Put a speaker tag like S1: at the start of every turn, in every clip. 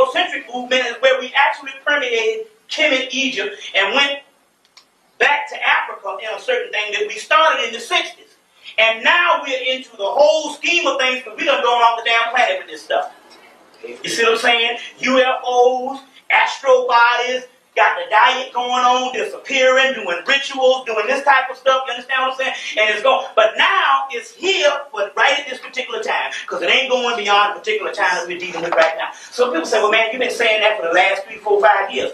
S1: Afrocentric movement is where we actually permeated Kemet, Egypt, and went back to Africa in a certain thing that we started in the 60s. And now we're into the whole scheme of things because we done gone off the damn planet with this stuff. You see what I'm saying? UFOs, astro bodies, got the diet going on, disappearing, doing rituals, doing this type of stuff. You understand what I'm saying? And it's going, but now it's here, but right at this particular time, because it ain't going beyond the particular time that we're dealing with right now. So people say, well, man, you've been saying that for the last 3, 4, 5 years.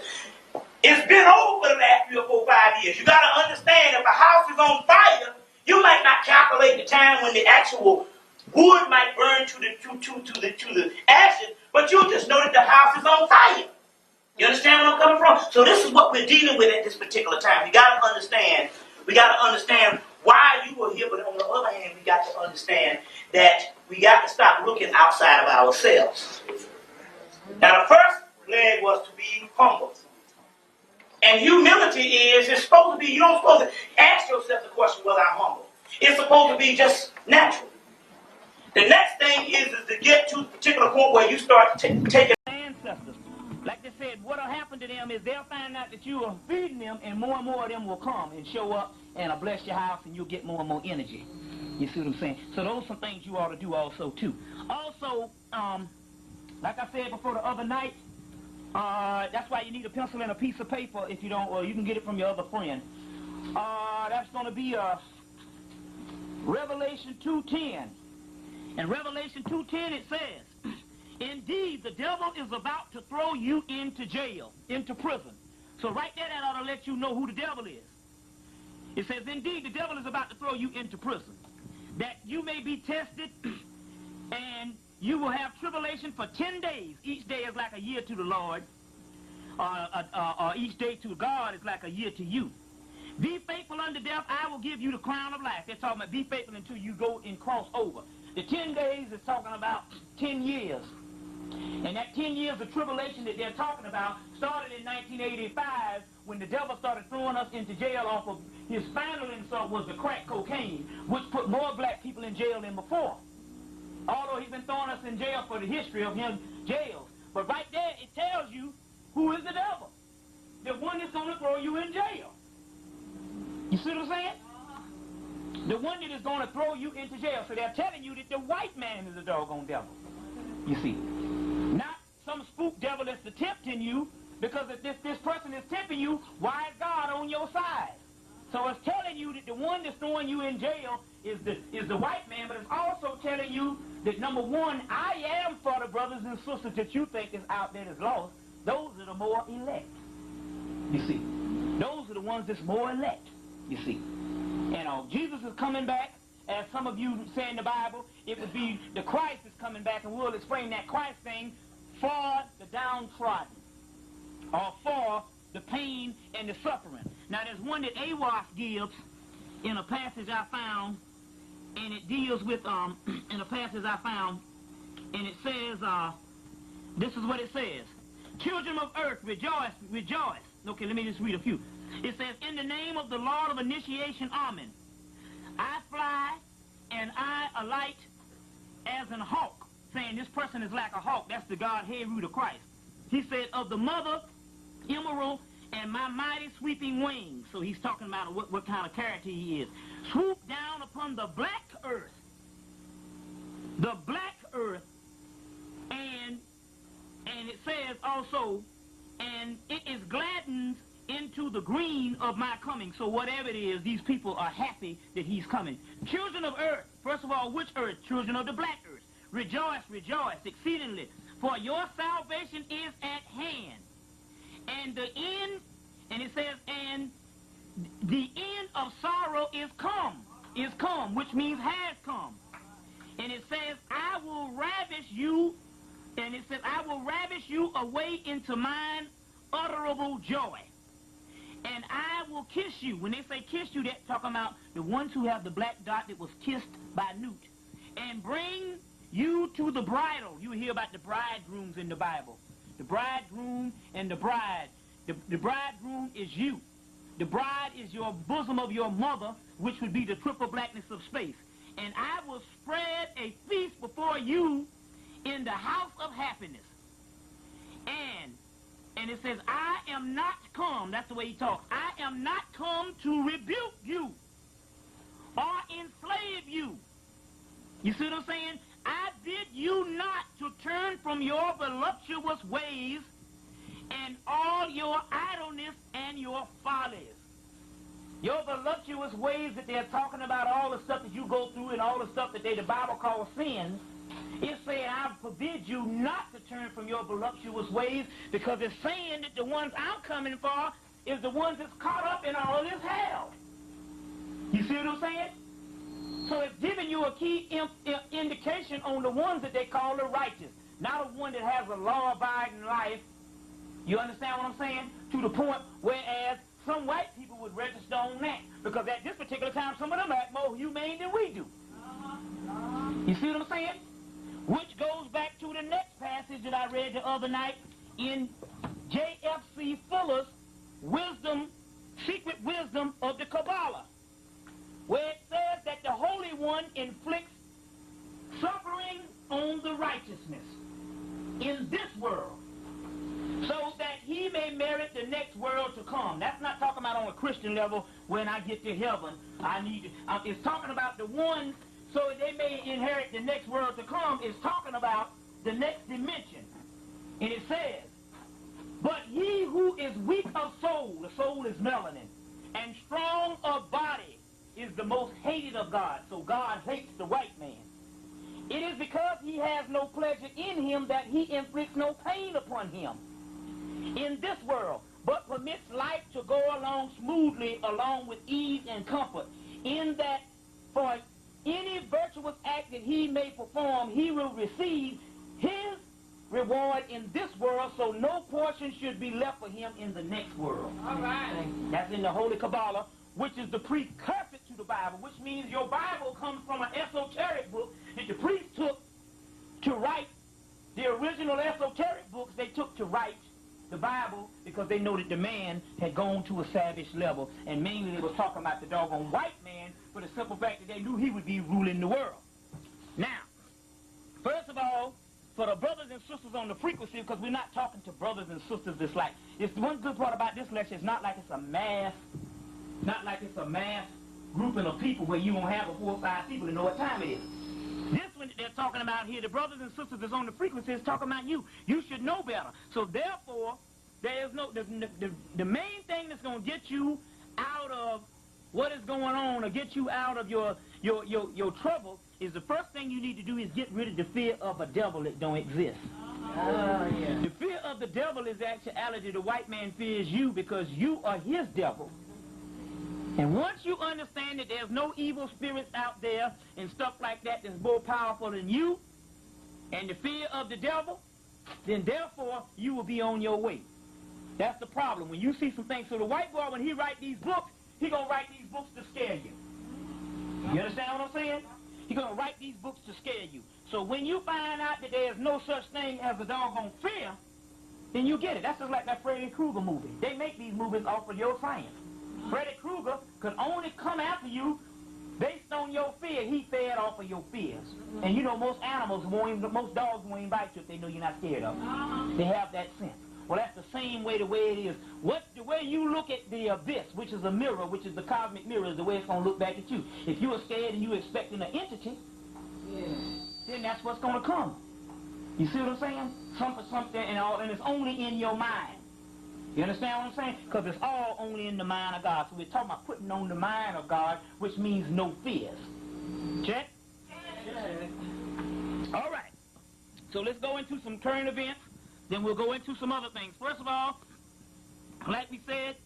S1: It's been over the last 3 or 4, 5 years. You got to understand, if a house is on fire, you might not calculate the time when the actual wood might burn to the ashes, but you'll just know that the house is on fire. You understand where I'm coming from? So this is what we're dealing with at this particular time. We got to understand. We got to understand why you were here, but on the other hand, we got to understand that we got to stop looking outside of ourselves. Now, the first leg was to be humble. And humility is, it's supposed to be, you don't supposed to ask yourself the question, well, I'm humble. It's supposed to be just natural. The next thing is to get to a particular point where you start taking ancestors. Like they said, what will happen to them is they'll find out that you are feeding them, and more of them will come and show up and bless your house, and you'll get more and more energy. You see what I'm saying? So those are some things you ought to do also, too. Also, like I said before the other night, that's why you need a pencil and a piece of paper if you don't, or you can get it from your other friend. That's going to be Revelation 2:10. In Revelation 2:10 it says, indeed, the devil is about to throw you into jail, into prison. So right there, that ought to let you know who the devil is. It says, indeed, the devil is about to throw you into prison, that you may be tested, and you will have tribulation for 10 days. Each day is like a year to the Lord, or each day to God is like a year to you. Be faithful unto death, I will give you the crown of life. They're talking about be faithful until you go and cross over. The 10 days is talking about 10 years. And that 10 years of tribulation that they're talking about started in 1985 when the devil started throwing us into jail off of his final insult was the crack cocaine, which put more black people in jail than before. Although he's been throwing us in jail for the history of him jails. But right there, it tells you who is the devil. The one that's going to throw you in jail. You see what I'm saying? The one that is going to throw you into jail. So they're telling you that the white man is a doggone devil. You see. Not some spook devil that's tempting you, because if this person is tempting you, why is God on your side? So it's telling you that the one that's throwing you in jail is the white man, but it's also telling you that, number one, I am for the brothers and sisters that you think is out there that's lost. Those are the more elect. You see. Those are the ones that's more elect. You see. And Jesus is coming back. As some of you say in the Bible, it would be the Christ is coming back, and we'll explain that Christ thing for the downtrodden, or for the pain and the suffering. Now, there's one that Awas gives in a passage I found, and it deals with, in a passage I found, and it says, this is what it says. Children of earth, rejoice, rejoice. Okay, let me just read a few. It says, in the name of the Lord of Initiation, Amen. I fly and I alight as an hawk, saying this person is like a hawk. That's the God, Heru, the Christ. He said, of the mother, emerald, and my mighty sweeping wings. So he's talking about what kind of character he is. Swoop down upon the black earth. The black earth. And it says also, and it is gladdened into the green of my coming. So whatever it is, these people are happy that he's coming. Children of earth, first of all, which earth? Children of the black earth. Rejoice, rejoice exceedingly, for your salvation is at hand. And the end, and it says, and the end of sorrow is come, which means has come. And it says, I will ravish you, and it says, I will ravish you away into mine utterable joy. And I will kiss you. When they say kiss you, they're talking about the ones who have the black dot that was kissed by Newt. And bring you to the bridal. You hear about the bridegrooms in the Bible. The bridegroom and the bride. The bridegroom is you. The bride is your bosom of your mother, which would be the triple blackness of space. And I will spread a feast before you in the house of happiness. And it says, I am not come, that's the way he talks, I am not come to rebuke you or enslave you. You see what I'm saying? I bid you not to turn from your voluptuous ways and all your idleness and your follies. Your voluptuous ways that they're talking about, all the stuff that you go through and all the stuff that the Bible calls sins, it's saying, I forbid you not to turn from your voluptuous ways, because it's saying that the ones I'm coming for is the ones that's caught up in all this hell. You see what I'm saying? So it's giving you a key indication on the ones that they call the righteous, not a one that has a law-abiding life. You understand what I'm saying? To the point whereas some white people would register on that, because at this particular time some of them act more humane than we do. You see what I'm saying? Which goes back to the next passage that I read the other night in J.F.C. Fuller's Wisdom, Secret Wisdom of the Kabbalah, where it says that the Holy One inflicts suffering on the righteousness in this world, so that he may merit the next world to come. That's not talking about on a Christian level, when I get to heaven, I need to, it's talking about the ones so they may inherit the next world to come. It's talking about the next dimension. And it says, but he who is weak of soul, the soul is melanin, and strong of body is the most hated of God. So God hates the white man. It is because he has no pleasure in him that he inflicts no pain upon him in this world, but permits life to go along smoothly, along with ease and comfort, in that for any virtuous act that he may perform, he will receive his reward in this world, so no portion should be left for him in the next world. All right. That's in the Holy Kabbalah, which is the precursor to the Bible, which means your Bible comes from an esoteric book that the priests took to write the original esoteric books. They took to write the Bible because they know that the man had gone to a savage level, and mainly they was talking about the doggone white man for the simple fact that they knew he would be ruling the world. Now, first of all, for the brothers and sisters on the frequency, because we're not talking to brothers and sisters that's like, it's one good part about this lecture, it's not like it's a mass, grouping of people where you won't have 4 or 5 people to know what time it is. This one that they're talking about here, the brothers and sisters that's on the frequency, is talking about you. You should know better. So therefore, there is no, the main thing that's going to get you out of what is going on, or get you out of your trouble, is the first thing you need to do is get rid of the fear of a devil that don't exist. Yeah. The fear of the devil is actuality. The white man fears you because you are his devil. And once you understand that there's no evil spirits out there and stuff like that that's more powerful than you, and the fear of the devil, then therefore you will be on your way. That's the problem. When you see some things, so the white boy, when he write these books, he gonna write these books to scare you. You understand what I'm saying? He gonna write these books to scare you. So when you find out that there's no such thing as a doggone fear, then you get it. That's just like that Freddy Krueger movie. They make these movies off of your science. Freddy Krueger could only come after you based on your fear. He fed off of your fears. And you know, most animals won't even, most dogs won't even bite you if they know you're not scared of them. They have that sense. Well, that's the same way the way it is. What's the way you look at the abyss, which is a mirror, which is the cosmic mirror, is the way it's going to look back at you. If you are scared and you're expecting an entity, then that's what's going to come. You see what I'm saying? Something and it's only in your mind. You understand what I'm saying? Because it's all only in the mind of God. So we're talking about putting on the mind of God, which means no fears. Check? All right. So let's go into some current events. Then we'll go into some other things. First of all, like we said,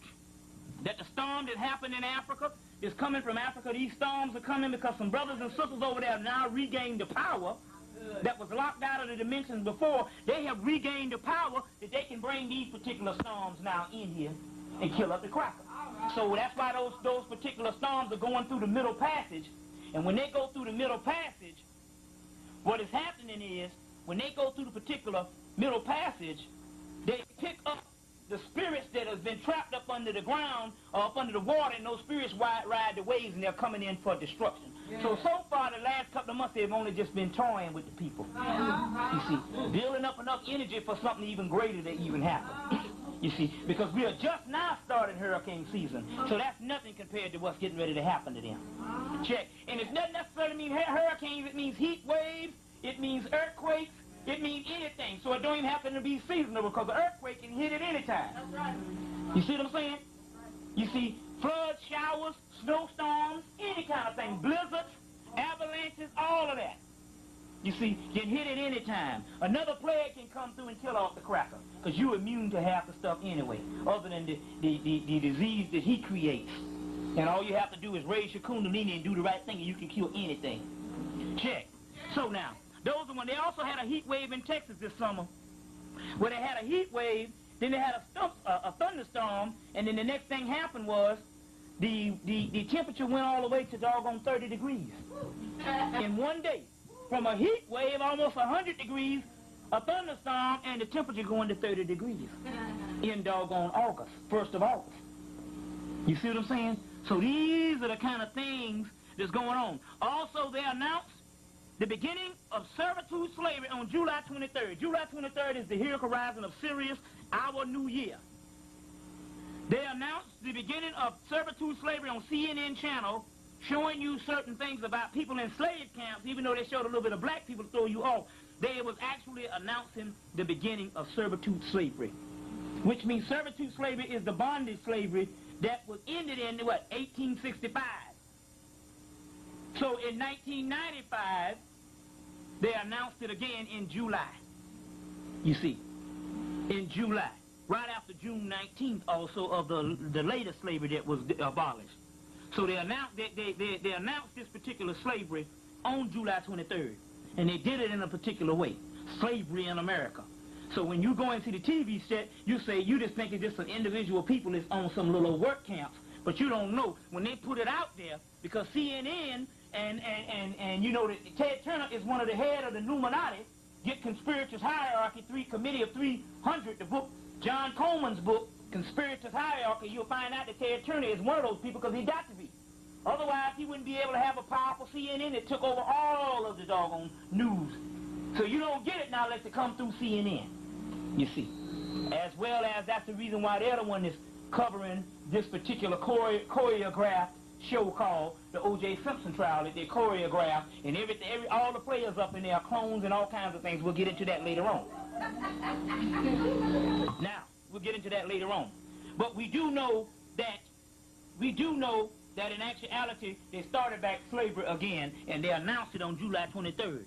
S1: that the storm that happened in Africa is coming from Africa. These storms are coming because some brothers and sisters over there have now regained the power that was locked out of the dimensions before. They have regained the power that they can bring these particular storms now in here and kill up the cracker. So that's why those particular storms are going through the middle passage. And when they go through the middle passage, what is happening is, when they go through the particular middle passage, they pick up the spirits that have been trapped up under the ground or up under the water, and those spirits ride the waves, and they're coming in for destruction. Yeah. So far, the last couple of months, they've only just been toying with the people. You see, building up enough energy for something even greater to even happen. You see, because we are just now starting hurricane season, so that's nothing compared to what's getting ready to happen to them. Check. And it doesn't necessarily mean hurricanes. It means heat waves. It means earthquakes. It means anything. So it don't even happen to be seasonal, because the earthquake can hit at any time. That's right. You see what I'm saying? You see, floods, showers, snowstorms, any kind of thing, blizzards, avalanches, all of that. You see, can hit at any time. Another plague can come through and kill off the cracker, because you're immune to half the stuff anyway, other than the disease that he creates. And all you have to do is raise your kundalini and do the right thing, and you can kill anything. Check. So now, those are when they also had a heat wave in Texas this summer, where they had a heat wave, then they had a thunderstorm, and then the next thing happened was the temperature went all the way to doggone 30 degrees in one day. From a heat wave, almost 100 degrees, a thunderstorm, and the temperature going to 30 degrees in doggone August, 1st of August. You see what I'm saying? So these are the kind of things that's going on. Also, they announced the beginning of servitude slavery on July 23rd. July 23rd is the Heroic Horizon of Sirius, our new year. They announced the beginning of servitude slavery on CNN channel, showing you certain things about people in slave camps, even though they showed a little bit of black people to throw you off. They was actually announcing the beginning of servitude slavery, which means servitude slavery is the bondage slavery that was ended in, what, 1865. So in 1995, they announced it again in July. You see, in July, right after June 19th also of the latest slavery that was abolished. So they announced they announced this particular slavery on July 23rd, and they did it in a particular way, slavery in America. So when you go into the TV set, you say you just think it's just an individual people that's on some little work camps, but you don't know when they put it out there, because CNN and you know that Ted Turner is one of the head of the Illuminati, get Conspirators Hierarchy, Committee of 300, the book, John Coleman's book, Conspirators Hierarchy. You'll find out that Ted Turner is one of those people, because he got to be. Otherwise, he wouldn't be able to have a powerful CNN that took over all of the doggone news. So you don't get it now unless it come through CNN, you see. As well as that's the reason why they're the one that's covering this particular choreographed show called the O.J. Simpson trial that they choreographed, and all the players up in there are clones and all kinds of things. We'll get into that later on. Now, we'll get into that later on. But we do know that in actuality they started back slavery again, and they announced it on July 23rd.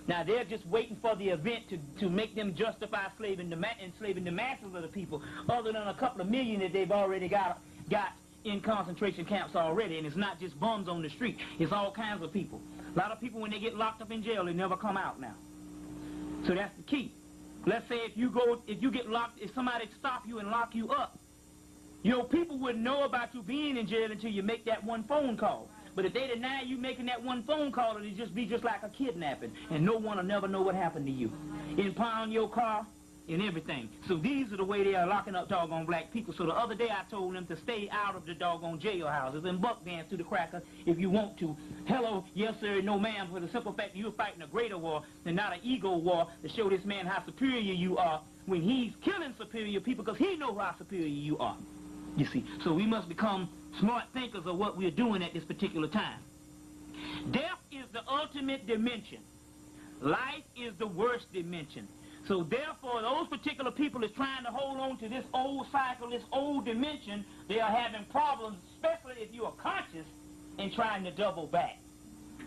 S1: Now they're just waiting for the event to make them justify enslaving the masses of the people, other than a couple of million that they've already got in concentration camps already. And it's not just bums on the street, it's all kinds of people. A lot of people, when they get locked up in jail, they never come out now. So that's the key. Let's say if you get locked, if somebody stop you and lock you up, you know, people wouldn't know about you being in jail until you make that one phone call. But if they deny you making that one phone call, it'll just be just like a kidnapping, and no one will never know what happened to you. Impound your car and everything. So these are the way they are locking up doggone black people. So the other day I told them to stay out of the doggone jailhouses and buck dance through the cracker if you want to. Hello, yes sir, no ma'am, for the simple fact that you're fighting a greater war and not an ego war to show this man how superior you are when he's killing superior people, because he knows how superior you are. You see, so we must become smart thinkers of what we're doing at this particular time. Death is the ultimate dimension. Life is the worst dimension. So therefore, those particular people that's trying to hold on to this old cycle, this old dimension, they are having problems, especially if you are conscious and trying to double back.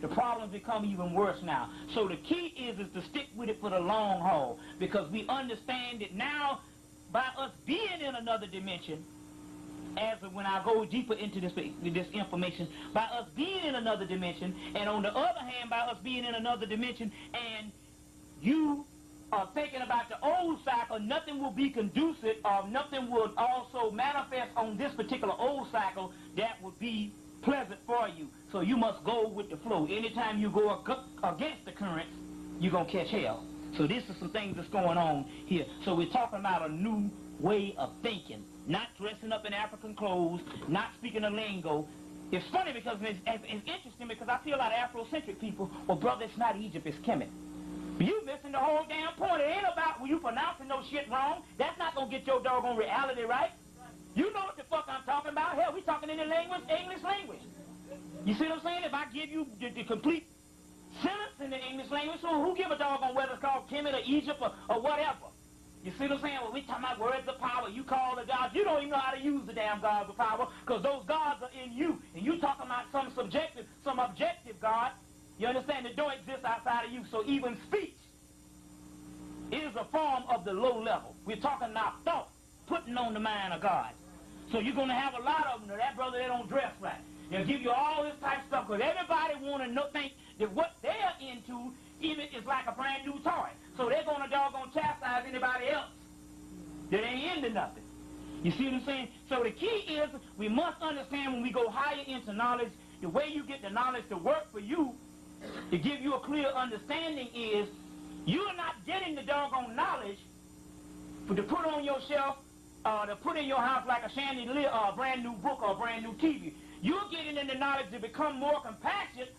S1: The problems become even worse now. So the key is to stick with it for the long haul, because we understand that now, by us being in another dimension, as of when I go deeper into this information, by us being in another dimension, and on the other hand, by us being in another dimension, and you are thinking about the old cycle, nothing will be conducive, or nothing will also manifest on this particular old cycle that would be pleasant for you. So you must go with the flow. Anytime you go against the currents, you're going to catch hell. So this is some things that's going on here. So we're talking about a new way of thinking, not dressing up in African clothes, not speaking a lingo. It's funny because it's interesting, because I see a lot of Afrocentric people, well, brother, it's not Egypt, it's Kemet. You missing the whole damn point. It ain't about when you pronouncing no shit wrong. That's not going to get your doggone reality right. You know what the fuck I'm talking about. Hell, we talking in the language, English language. You see what I'm saying? If I give you the complete sentence in the English language, so who give a doggone whether it's called Kemet or Egypt or whatever? You see what I'm saying? Well, we talking about words of power. You call the gods. You don't even know how to use the damn gods of power because those gods are in you. And you talking about some subjective, some objective God. You understand? That don't exist outside of you. So even speech is a form of the low level. We're talking now thought, putting on the mind of God. So you're going to have a lot of them. That brother, they don't dress right. They'll give you all this type of stuff because everybody want to think that what they're into even is like a brand new toy. So they're going to doggone chastise anybody else that ain't into nothing. You see what I'm saying? So the key is we must understand when we go higher into knowledge, the way you get the knowledge to work for you, to give you a clear understanding is you're not getting the doggone knowledge to put on your shelf, to put in your house like a chandelier or a brand new book or a brand new TV. You're getting in the knowledge to become more compassionate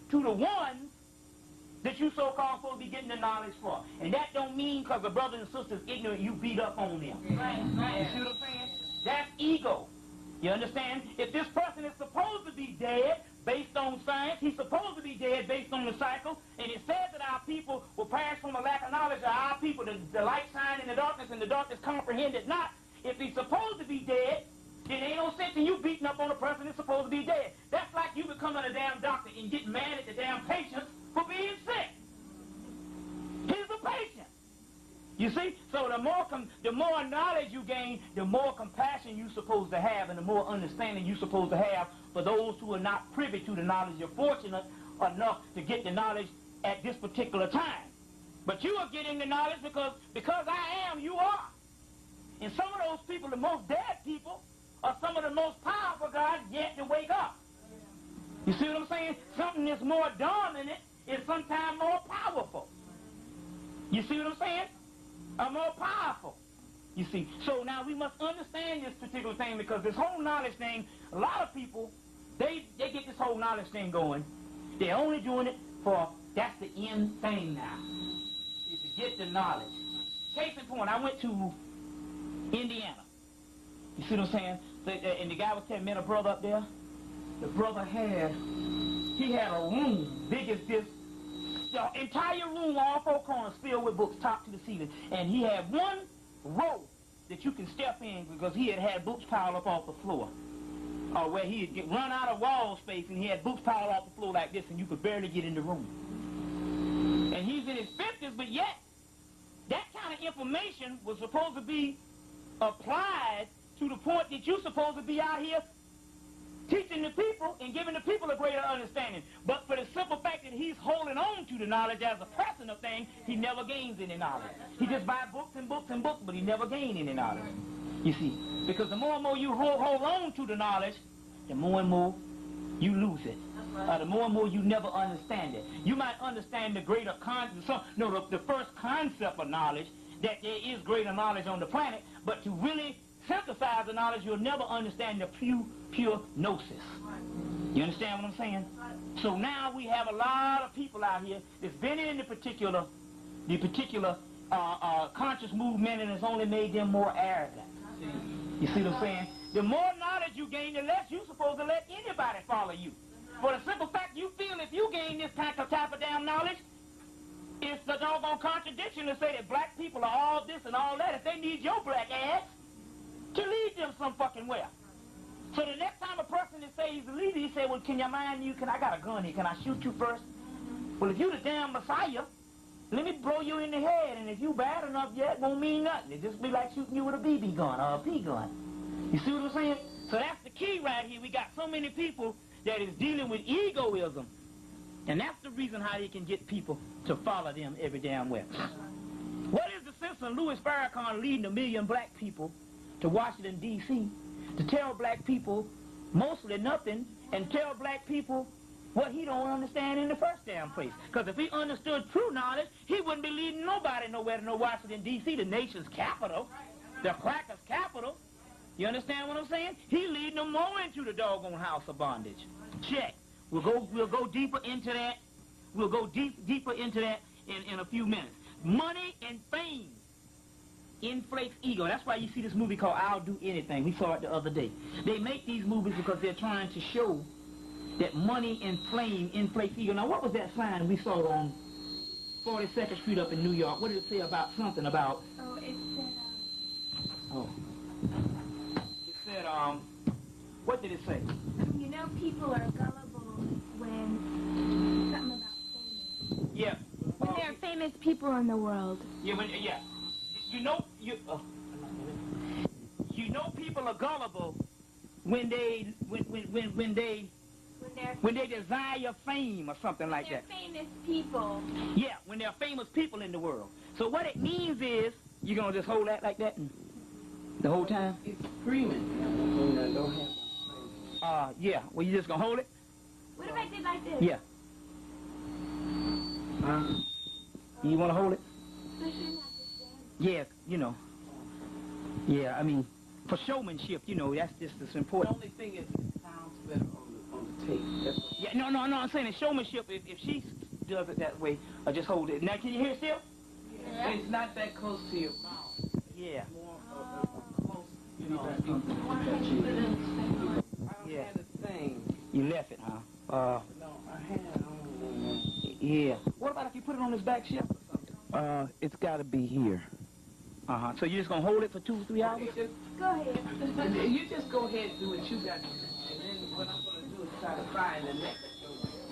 S1: to the ones that you so-called supposed to be getting the knowledge for. And that don't mean because the brothers and sisters ignorant, you beat up on them. Right. You see what I'm saying? That's ego. You understand? If this person is supposed to be dead based on science, he's supposed to be dead based on the cycle, and it says that our people will perish from a lack of knowledge, or our people, the light shine in the darkness, and the darkness comprehend it not. If he's supposed to be dead, then ain't no sense in you beating up on a person that's supposed to be dead. That's like you becoming a damn doctor and getting mad at the damn patients for being sick. He's a patient. You see? So the more knowledge you gain, the more compassion you're supposed to have and the more understanding you're supposed to have for those who are not privy to the knowledge. You're fortunate enough to get the knowledge at this particular time. But you are getting the knowledge because I am, you are. And some of those people, the most dead people, are some of the most powerful guys yet to wake up. You see what I'm saying? Something that's more dominant is sometimes more powerful. You see what I'm saying? More powerful. You see? So now we must understand this particular thing because this whole knowledge thing, a lot of people, they get this whole knowledge thing going. They're only doing it for, that's the end thing now, is to get the knowledge. Case in point, I went to Indiana. You see what I'm saying? And the guy was telling me, met a brother up there. The brother had a room big as this. The entire room, all four corners, filled with books, top to the ceiling. And he had one row that you can step in because he had books piled up off the floor. Or where he had run out of wall space and he had books piled off the floor like this and you could barely get in the room. And he's in his 50s, but yet that kind of information was supposed to be applied to the point that you're supposed to be out here teaching the people and giving the people a greater understanding. But for the simple fact that he's holding on to the knowledge as a personal thing, he never gains any knowledge. He just buys books and books and books, but he never gains any knowledge. You see, because the more and more you hold on to the knowledge, the more and more you lose it. The more and more you never understand it. You might understand the greater the first concept of knowledge, that there is greater knowledge on the planet, but to really synthesize the knowledge, you'll never understand the pure gnosis. You understand what I'm saying? So now we have a lot of people out here that's been in the particular conscious movement, and it's only made them more arrogant. You see what I'm saying? The more knowledge you gain, the less you're supposed to let anybody follow you. For the simple fact you feel if you gain this type of damn knowledge, it's the doggone contradiction to say that black people are all this and all that if they need your black ass to lead them some fucking where. So the next time a person that says he's the leader, he say, well, can you mind you? I got a gun here. Can I shoot you first? Well, if you the damn Messiah, let me blow you in the head. And if you bad enough, yeah, it won't mean nothing. It just be like shooting you with a BB gun or a P gun. You see what I'm saying? So that's the key right here. We got so many people that is dealing with egoism. And that's the reason how they can get people to follow them every damn way. What is the sense of Louis Farrakhan leading 1 million black people to Washington, D.C., to tell black people mostly nothing and tell black people what he don't understand in the first damn place? Because if he understood true knowledge, he wouldn't be leading nobody nowhere to no Washington, D.C., the nation's capital, the crackers' capital. You understand what I'm saying? He leading them more into the doggone house of bondage. Check. We'll go deeper into that We'll go deeper into that in a few minutes. Money and fame inflates ego. That's why you see this movie called I'll Do Anything. We saw it the other day. They make these movies because they're trying to show that money and fame inflates ego. Now, what was that sign we saw on 42nd Street up in New York? What did it say about something about...
S2: Oh, it said,
S1: Oh. It said, what did it say?
S2: you know, people are gullible when something about famous.
S1: Yeah.
S2: When there are famous people in the world.
S1: Yeah, yeah. You know people are gullible when they desire fame or something like that.
S2: They're famous people.
S1: Yeah, when there are famous people in the world. So what it means is, you're gonna just hold that like that the whole time?
S3: It's screaming when I don't have my face.
S1: Yeah. Well, you just gonna hold it?
S2: What if I did like this?
S1: Yeah. You wanna hold it?
S2: So shouldn't have to stand.
S1: Yeah, you know. Yeah, I mean, for showmanship, you know, that's just as
S3: The
S1: important.
S3: only thing is it sounds better on the tape. That's all.
S1: Yeah, no, I'm saying in showmanship, if she does it that way, just hold it. Now, can you hear it still?
S3: Yeah. It's not that close to your mouth.
S1: Yeah.
S3: More close, you know. I don't
S1: Yeah.
S3: have a thing.
S1: You left it, huh?
S3: No, I had on.
S1: Yeah. What about if you put it on his back shelf or something?
S3: It's got to be here.
S1: So you're just gonna hold it for 2 or 3 hours?
S3: Okay,
S2: Go ahead.
S3: you just go ahead and do what you got to do. And then what I'm going to do is try to find the next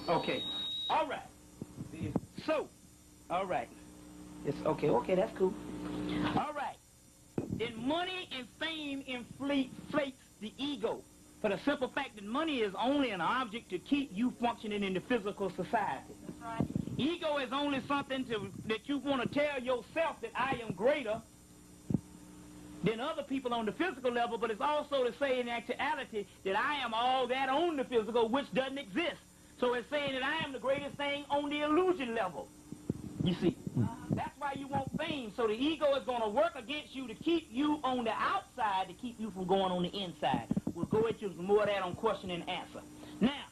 S3: one.
S1: Okay. All right. So, all right. It's okay. Okay, that's cool. All right. Then money and fame inflates the ego. For the simple fact that money is only an object to keep you functioning in the physical society.
S2: That's right.
S1: Ego is only something that you want to tell yourself that I am greater than other people on the physical level, but it's also to say in actuality that I am all that on the physical, which doesn't exist. So it's saying that I am the greatest thing on the illusion level. You see? That's why you want fame. So the ego is going to work against you to keep you on the outside, to keep you from going on the inside. We'll go into some more of that on question and answer. Now,